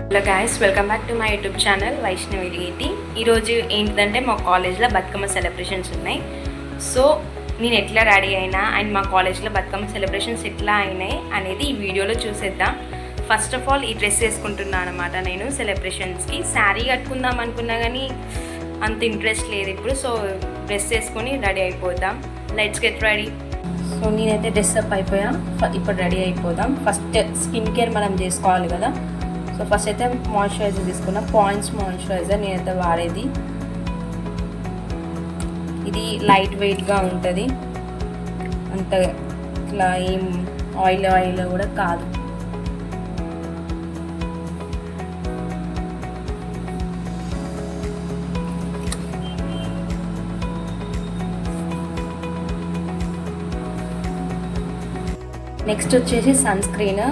Hello guys, welcome back to my YouTube channel Vaishnavi రీతి. ఈరోజు ఏంటిదంటే మా కాలేజ్లో బతుకమ్మ సెలబ్రేషన్స్ ఉన్నాయి. సో నేను ఎట్లా రెడీ అయినా అండ్ మా కాలేజ్లో బతుకమ్మ సెలబ్రేషన్స్ ఎట్లా అయినాయి అనేది ఈ వీడియోలో చూసేద్దాం. ఫస్ట్ ఆఫ్ ఆల్ ఈ డ్రెస్ వేసుకుంటున్నాను అనమాట. నేను సెలబ్రేషన్స్కి శారీ కట్టుకుందాం అనుకున్నా కానీ అంత ఇంట్రెస్ట్ లేదు ఇప్పుడు. సో డ్రెస్ వేసుకొని రెడీ అయిపోదాం. Let's get ready. సో నేనైతే డ్రెస్ అప్ అయిపోయాం. ఇప్పుడు రెడీ అయిపోదాం. ఫస్ట్ స్కిన్ కేర్ మనం చేసుకోవాలి కదా. సో ఫస్ట్ అయితే మాయిశ్చరైజర్ తీసుకున్నా. పాయింట్స్ మాయిశ్చరైజర్ నేనైతే వాడేది. ఇది లైట్ వెయిట్గా ఉంటుంది, అంత ఇట్లా ఏం ఆయిల్ కూడా కాదు. నెక్స్ట్ వచ్చేసి సన్ స్క్రీన్.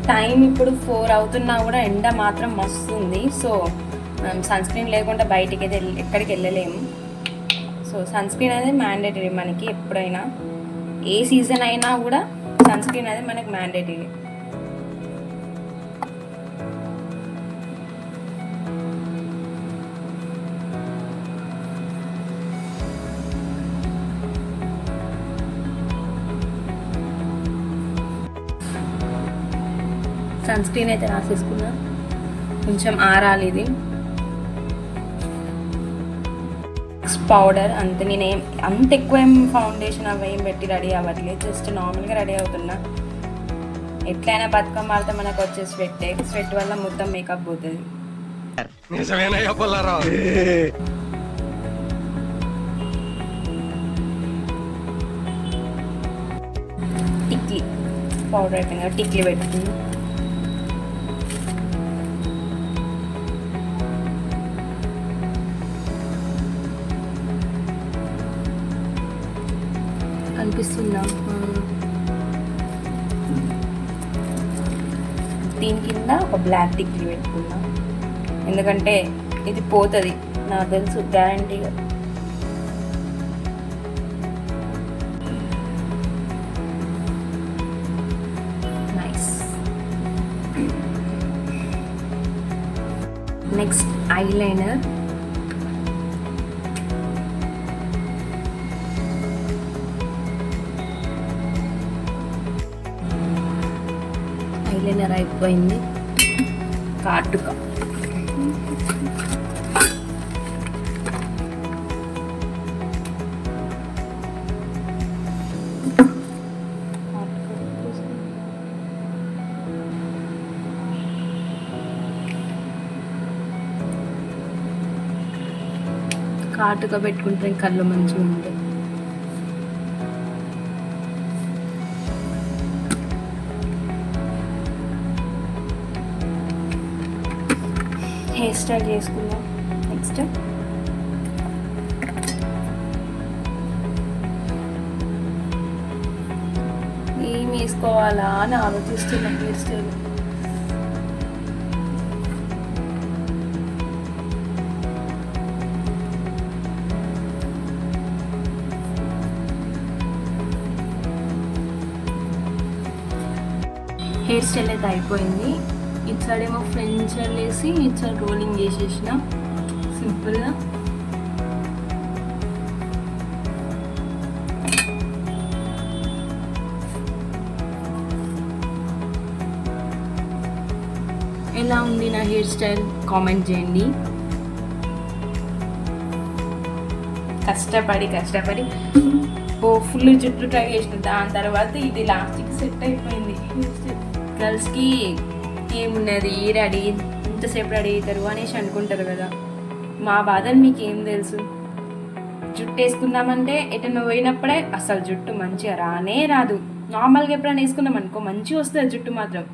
టైం ఇప్పుడు 4 అవుతున్నా కూడా ఎండ మాత్రం మస్తు ఉంది. సో మనం సన్ స్క్రీన్ లేకుండా బయటికి అయితే ఎక్కడికి వెళ్ళలేము. సో సన్ స్క్రీన్ అనేది మ్యాండేటరీ మనకి. ఎప్పుడైనా ఏ సీజన్ అయినా కూడా సన్ స్క్రీన్ అనేది మనకి మ్యాండేటరీ. సన్ స్క్రీన్ అయితే రాసేసుకున్నా. కొంచెం ఆరాలి ఇది. పౌడర్ అంత నేనేం అంత ఎక్కువ ఏం ఫౌండేషన్ అవి ఏం పెట్టి రెడీ అవ్వట్లేదు. జస్ట్ నార్మల్గా రెడీ అవుతున్నా. ఎట్లయినా బతుకమ్మ వాడితే మనకు వచ్చే స్వెట్ వల్ల మొత్తం మేకప్ పోతుంది. టిక్లీ పౌడర్ అయిపోయింది కదా, టిక్లీ పెట్టుకుంది. అనిపిస్తుందా? దీని కింద ఒక బ్లాక్ టిక్లీ పెట్టుకున్నా, ఎందుకంటే ఇది పోతుంది నాకు తెలుసు గ్యారంటీగా. నైస్. Next eyeliner. ఐలైనర్ అయిపోయింది. కాటుక. కాటుక పెట్టుకుంటే కళ్ళు మంచిగా ఉంటాయి. హెయిర్ స్టైల్ చేసుకుందాం. నెక్స్ట్ ఏం వేసుకోవాలా అని ఆలోచిస్తున్నా. హెయిర్ స్టైల్ అయితే అయిపోయింది. ఇటు సైడ్ ఏమో ఫ్రెంచ్ వేసి ఇటు సైడ్ రోలింగ్ చేసేసిన సింపుల్గా. ఎలా ఉంది నా హెయిర్ స్టైల్ కామెంట్ చేయండి. కష్టపడి ఫుల్ జుట్టు ట్రై చేసిన, దాని తర్వాత ఇది లాస్ట్కి సెట్ అయిపోయింది. గర్ల్స్కి ఏమున్నది రెడీ, ఇంతసేపు రెడీ అవుతారు అనేసి అనుకుంటారు కదా. మా బాధలు మీకు ఏం తెలుసు. జుట్టు వేసుకుందామంటే ఎటన్నా పోయినప్పుడే అసలు జుట్టు మంచిగా రాదు. నార్మల్గా ఎప్పుడైనా వేసుకున్నాం అనుకో మంచిగా వస్తుంది జుట్టు మాత్రం.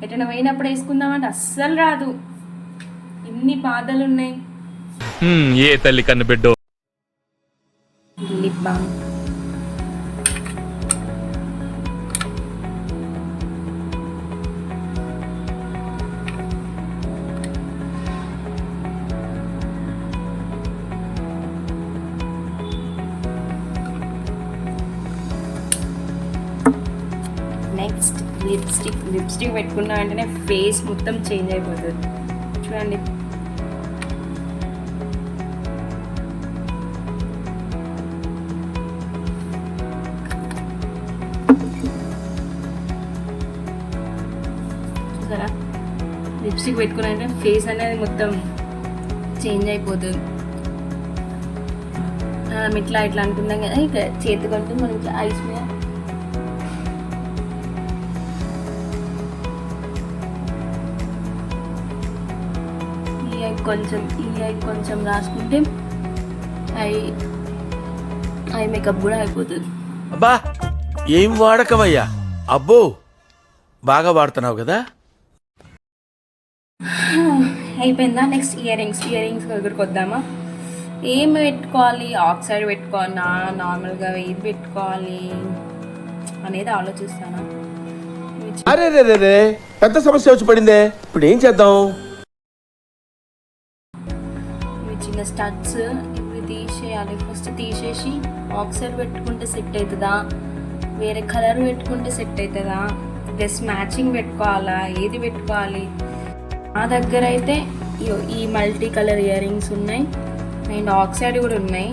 ఎటన్నా పోయినప్పుడు వేసుకుందామంటే అస్సలు రాదు. ఇన్ని బాధలు ఉన్నాయి. ఏ తల్లి కన్ను బిడ్డో. Lip balm. నెక్స్ట్ లిప్స్టిక్ పెట్టుకున్నా వెంటనే ఫేస్ మొత్తం చేంజ్ అయిపోతుంది. రండి. చూసారా లిప్స్టిక్ పెట్టుకున్నాక ఫేస్ అనేది మొత్తం చేంజ్ అయిపోతుంది. ఇట్లా ఇట్లా అనుకున్నాం కదా, ఇక చేతి కంటూ మనం ఇట్లా ఐస్ మీద ఈ ఐ కొంచెం రాసుకుంటే ఐ మేకప్ కూడా అయిపోతుంది. అబ్బా ఏం వాడకవయ్యా, అబ్బో బాగా వాడుతున్నావు కదా. అయిపోయిందా? నెక్స్ట్ ఇయర్ రింగ్స్ దగ్గరికి వద్దామా? ఏం పెట్టుకోవాలి, ఆక్సైడ్ పెట్టుకోవాలా, నార్మల్గా ఏది పెట్టుకోవాలి అనేది ఆలోచిస్తాను. అరే రే రే పెద్ద సమస్య వచ్చి పడిందే, ఇప్పుడు ఏం చేద్దాం? ఇవి చిన్న స్టడ్స్ ఇవి తీసేయాలి. ఫస్ట్ తీసేసి ఆక్సైడ్ పెట్టుకుంటే సెట్ అవుతుందా, వేరే కలర్ పెట్టుకుంటే సెట్ అవుతుందా, డ్రెస్ మ్యాచింగ్ పెట్టుకోవాలా, ఏది పెట్టుకోవాలి? నా దగ్గర అయితే ఈ మల్టీ కలర్ ఇయర్ రింగ్స్ ఉన్నాయి అండ్ ఆక్సైడ్ కూడా ఉన్నాయి.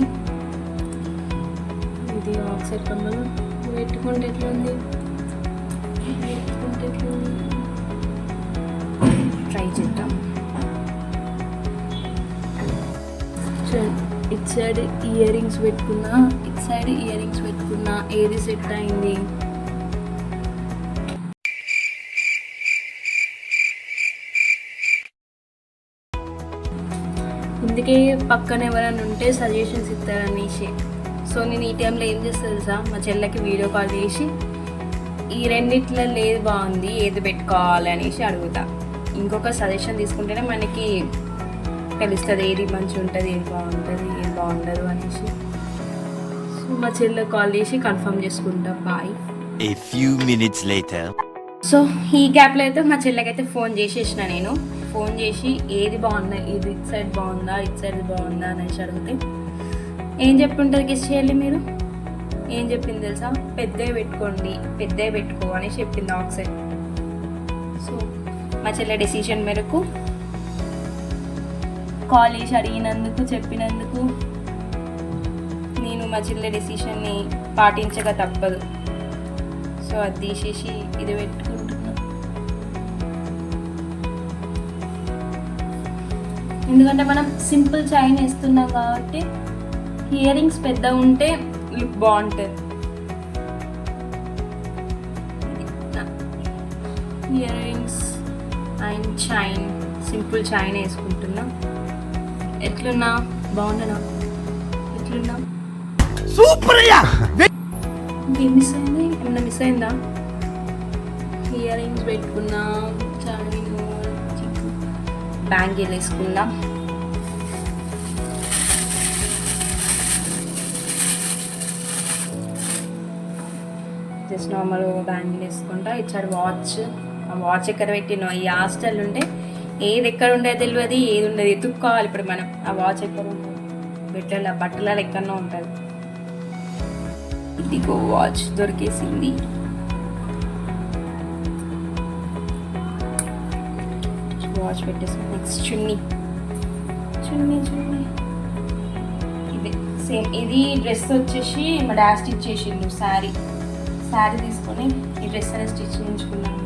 ఇది ఆక్సైడ్ కమ్మలు పెట్టుకుంటే ఎట్లుంది, పెట్టుకుంటే ఎట్లుంది ట్రై చేద్దాం. ఇట్ సైడ్ ఇయర్ రింగ్స్ పెట్టుకున్నా, ఇట్ సైడ్ ఇయర్ రింగ్స్ పెట్టుకున్నా, ఏది సెట్ అయింది? ఇందుకే పక్కన ఎవరైనా ఉంటే సజెషన్స్ ఇస్తారనేసి. సో నేను ఈ టైంలో ఏం చేస్తా తెలుసా, మా చెల్లెకి వీడియో కాల్ చేసి ఈ రెండిట్లో లేదు బాగుంది ఏది పెట్టుకోవాలి అనేసి అడుగుతా. ఇంకొక సజెషన్ తీసుకుంటేనే మనకి తెలుస్తుంది ఏది మంచిగా ఉంటుంది, ఏది బాగుంటుంది, ఏది బాగుండదు అనేసి. సో మా చెల్లె కాల్ చేసి కన్ఫర్మ్ చేసుకుంటా. Bye. A few minutes later. So ఈ గ్యాప్లో అయితే మా చెల్లెకైతే ఫోన్ చేసేసిన. నేను ఫోన్ చేసి ఏది బాగుందా, ఇది ఇట్ సైడ్ బాగుందా, ఇట్ సైడ్ బాగుందా అనేసి అడిగితే ఏం చెప్పుంటుంది గెస్ చేయాలి మీరు? ఏం చెప్పింది తెలుసా? పెద్దవి పెట్టుకోండి, పెద్దవి పెట్టుకో అనేసి చెప్పింది ఆక్సైడ్. సో మా చెల్లె డెసిషన్ మేరకు కాల్ చేసి అడిగినందుకు, చెప్పినందుకు నేను మా చెల్లె డెసిషన్ని పాటించక తప్పదు. సో అది తీసేసి ఇది పెట్టుకుంటున్నా. ఎందుకంటే మనం సింపుల్ చైన్ వేస్తున్నాం కాబట్టి ఇయర్ రింగ్స్ పెద్ద ఉంటే లుక్ బాగుంటుంది. Ear rings and chain, simple chain వేసుకుంటున్నా. ఎట్లున్నా? బాగుండనా? ఎట్లున్నా? సూపర్ అయ్యా. ఇంకేం మిస్ అయింది? ఏమన్నా మిస్ అయిందా? ఇయర్ రింగ్స్ పెట్టుకున్నా, చైన్, బ్యాంగిల్ వేసుకుందాం. జస్ట్ నార్మల్ బ్యాంగిల్ వేసుకుంటా. ఇచ్చాడు వాచ్. ఆ వాచ్ ఎక్కడ పెట్టినో, ఈ హాస్టల్ ఉంటే ఏది ఎక్కడ ఉండేది తెలియదు, ఏది ఉండదు, ఎత్తుక్కోవాలి. ఇప్పుడు మనం ఆ వాచ్ ఎక్కడ ఉంటుంది, బట్టల ఎక్కడనో ఉంటుంది. ఇదిగో వాచ్ దొరికేసింది. వాచ్ పెట్టేసి నెక్స్ట్ చున్నీ ఇది సేమ్. ఇది డ్రెస్ వచ్చేసి మా డాడ్ స్టిచ్ చేసిండు. శారీ తీసుకొని ఈ డ్రెస్ అనేది స్టిచ్ చేయించుకున్నాను.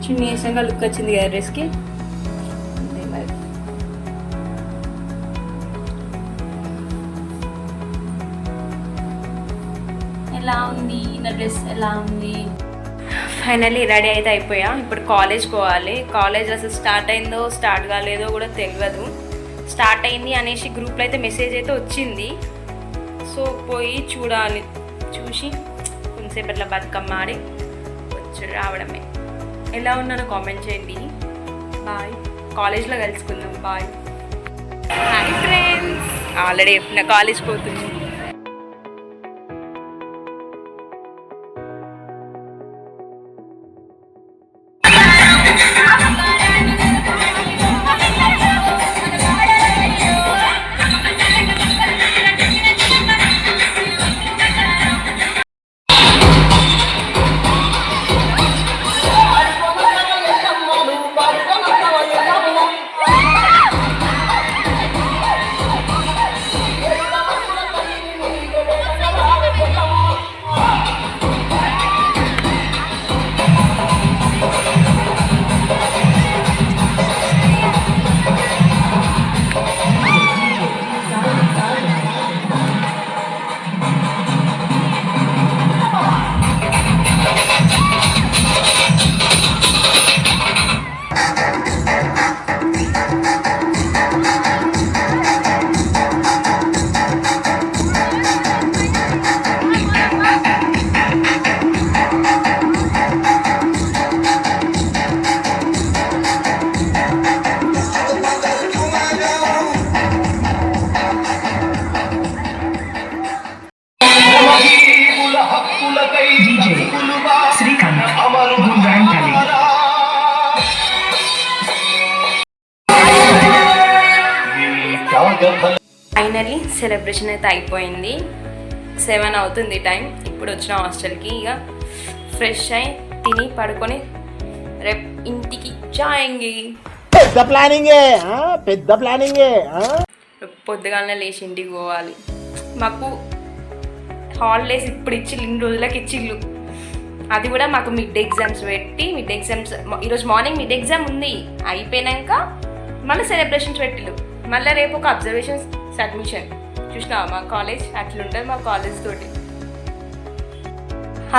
చున్నీ వేసాక లుక్ వచ్చింది కదా డ్రెస్కి. అంతే మరి. ఎలా ఉంది నా డ్రెస్? ఎలా ఉంది? ఫైనల్లీ రెడీ అయితే అయిపోయా. ఇప్పుడు కాలేజ్ పోవాలి. కాలేజ్ అసలు స్టార్ట్ అయిందో స్టార్ట్ కాలేదో కూడా తెలియదు. స్టార్ట్ అయింది అనేసి గ్రూప్లో అయితే మెసేజ్ అయితే వచ్చింది. సో పోయి చూడాలి. చూసి కొంతసేపు అట్లా బతుకమ్మ ఆడి వచ్చి రావడమే. ఎలా ఉన్నానో కామెంట్ చేయండి. బాయ్. కాలేజ్లో కలుసుకుందాం. బాయ్. Hi friends. ఆల్రెడీ చెప్పిన కాలేజ్ పోతుంది. ఫైనల్లీ సెలబ్రేషన్ అయితే అయిపోయింది. 7 అవుతుంది టైం. ఇప్పుడు వచ్చిన హాస్టల్కి. ఇక ఫ్రెష్ అయి తిని పడుకొని రేపు ఇంటికి జాయింగ్. పెద్ద ప్లానింగే. పొద్దుగాలనే లేచి ఇంటికి పోవాలి. మాకు హాలిడేస్ ఇప్పుడు ఇచ్చిళ్ళు, ఇన్ని రోజులకి ఇచ్చిళ్ళు. అది కూడా మాకు మిడ్ ఎగ్జామ్స్ పెట్టి, ఈరోజు మార్నింగ్ మిడ్ ఎగ్జామ్ ఉంది, అయిపోయాక మళ్ళీ సెలబ్రేషన్స్ పెట్టిళ్ళు. మళ్ళీ రేపు ఒక అబ్జర్వేషన్స్ సబ్మిషన్. చూసినావా మా కాలేజ్ అట్లుంటుంది. మా కాలేజ్ తోటి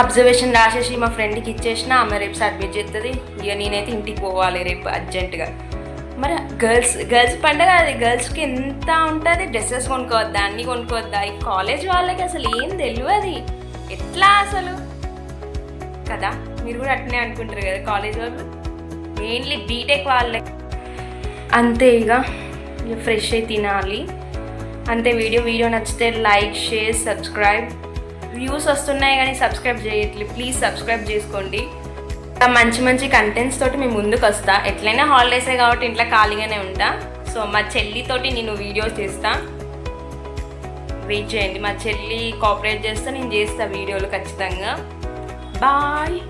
అబ్జర్వేషన్ రాసేసి మా ఫ్రెండ్కి ఇచ్చేసిన, ఆమె రేపు సబ్మిట్ చేస్తుంది. ఇక నేనైతే ఇంటికి పోవాలి రేపు అర్జెంటుగా. మరి గర్ల్స్ పండుగ, అది గర్ల్స్కి ఎంత ఉంటుంది, డ్రెస్సెస్ కొనుక్కోవద్దా, అన్నీ కొనుక్కోవద్దా. ఈ కాలేజ్ వాళ్ళకి అసలు ఏం తెలియదు, ఎట్లా అసలు కదా. మీరు కూడా అట్నే అనుకుంటారు కదా కాలేజ్ వాళ్ళు, మెయిన్లీ బీటెక్ వాళ్ళకి. అంతే ఇక ఫ్రెష్ అయి తినాలి అంతే. వీడియో నచ్చితే లైక్, షేర్, సబ్స్క్రైబ్. వ్యూస్ వస్తున్నాయి కానీ సబ్స్క్రైబ్ చేయట్లేదు, ప్లీజ్ సబ్స్క్రైబ్ చేసుకోండి. మంచి కంటెంట్స్ తోటి మేము ముందుకు వస్తా. ఎట్లయినా హాలిడేసే కాబట్టి ఇంట్లో ఖాళీగానే ఉంటా. సో మా చెల్లితోటి నేను వీడియోస్ చేస్తా, వెయిట్ చేయండి. మా చెల్లి కోఆపరేట్ చేస్తే నేను చేస్తా వీడియోలు ఖచ్చితంగా. బాయ్.